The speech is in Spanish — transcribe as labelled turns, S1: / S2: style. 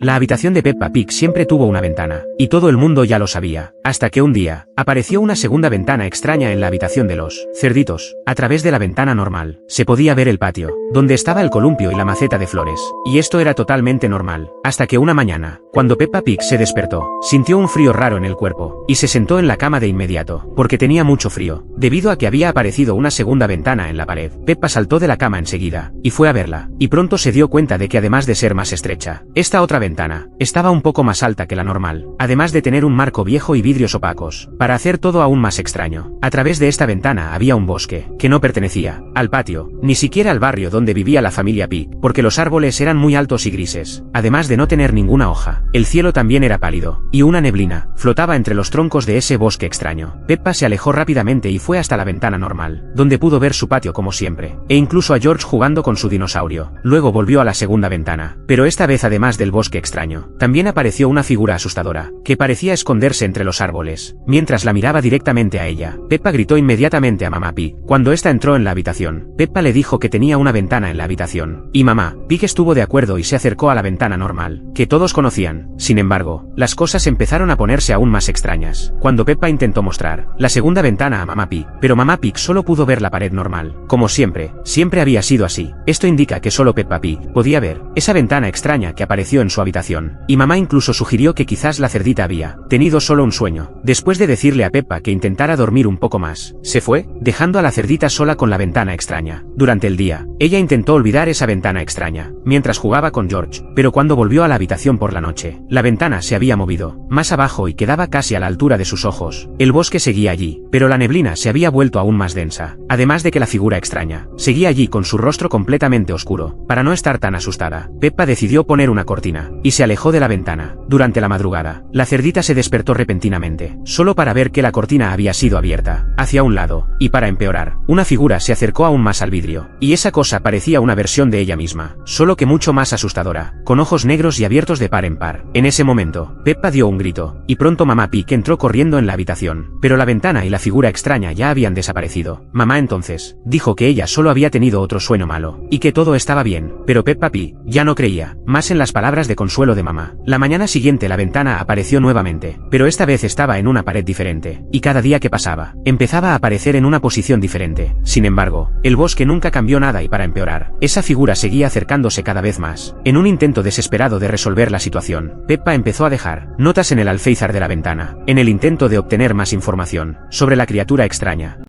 S1: La habitación de Peppa Pig siempre tuvo una ventana, y todo el mundo ya lo sabía, hasta que un día, apareció una segunda ventana extraña en la habitación de los cerditos. A través de la ventana normal, se podía ver el patio, donde estaba el columpio y la maceta de flores, y esto era totalmente normal, hasta que una mañana, cuando Peppa Pig se despertó, sintió un frío raro en el cuerpo, y se sentó en la cama de inmediato, porque tenía mucho frío, debido a que había aparecido una segunda ventana en la pared. Peppa saltó de la cama enseguida, y fue a verla, y pronto se dio cuenta de que además de ser más estrecha, esta otra ventana estaba un poco más alta que la normal, además de tener un marco viejo y vidrios opacos, para hacer todo aún más extraño. A través de esta ventana había un bosque, que no pertenecía al patio, ni siquiera al barrio donde vivía la familia Pig, porque los árboles eran muy altos y grises, además de no tener ninguna hoja. El cielo también era pálido, y una neblina flotaba entre los troncos de ese bosque extraño. Peppa se alejó rápidamente y fue hasta la ventana normal, donde pudo ver su patio como siempre, e incluso a George jugando con su dinosaurio. Luego volvió a la segunda ventana, pero esta vez además del bosque extraño, también apareció una figura asustadora, que parecía esconderse entre los árboles, mientras la miraba directamente a ella. Peppa gritó inmediatamente a Mamá Pig. Cuando esta entró en la habitación, Peppa le dijo que tenía una ventana en la habitación, y Mamá Pig estuvo de acuerdo y se acercó a la ventana normal, que todos conocían. Sin embargo, las cosas empezaron a ponerse aún más extrañas, cuando Peppa intentó mostrar la segunda ventana a Mamá Pig, pero Mamá Pig solo pudo ver la pared normal. Como siempre había sido así. Esto indica que solo Peppa Pig podía ver esa ventana extraña que apareció en su habitación, y Mamá incluso sugirió que quizás la cerdita había tenido solo un sueño. Después de decirle a Peppa que intentara dormir un poco más, se fue, dejando a la cerdita sola con la ventana extraña. Durante el día, ella intentó olvidar esa ventana extraña, mientras jugaba con George, pero cuando volvió a la habitación por la noche, la ventana se había movido más abajo y quedaba casi a la altura de sus ojos. El bosque seguía allí, pero la neblina se había vuelto aún más densa, además de que la figura extraña seguía allí con su rostro completamente oscuro. Para no estar tan asustada, Peppa decidió poner una cortina, y se alejó de la ventana. Durante la madrugada, la cerdita se despertó repentinamente, solo para ver que la cortina había sido abierta hacia un lado, y para empeorar, una figura se acercó aún más al vidrio, y esa cosa parecía una versión de ella misma, solo que mucho más asustadora, con ojos negros y abiertos de par en par. En ese momento, Peppa dio un grito, y pronto Mamá Pig entró corriendo en la habitación, pero la ventana y la figura extraña ya habían desaparecido. Mamá entonces dijo que ella solo había tenido otro sueño malo, y que todo estaba bien, pero Peppa Pig ya no creía más en las palabras de consuelo de mamá. La mañana siguiente la ventana apareció nuevamente, pero esta vez estaba en una pared diferente, y cada día que pasaba, empezaba a aparecer en una posición diferente. Sin embargo, el bosque nunca cambió nada y para empeorar, esa figura seguía acercándose cada vez más. En un intento desesperado de resolver la situación, Peppa empezó a dejar notas en el alféizar de la ventana, en el intento de obtener más información sobre la criatura extraña.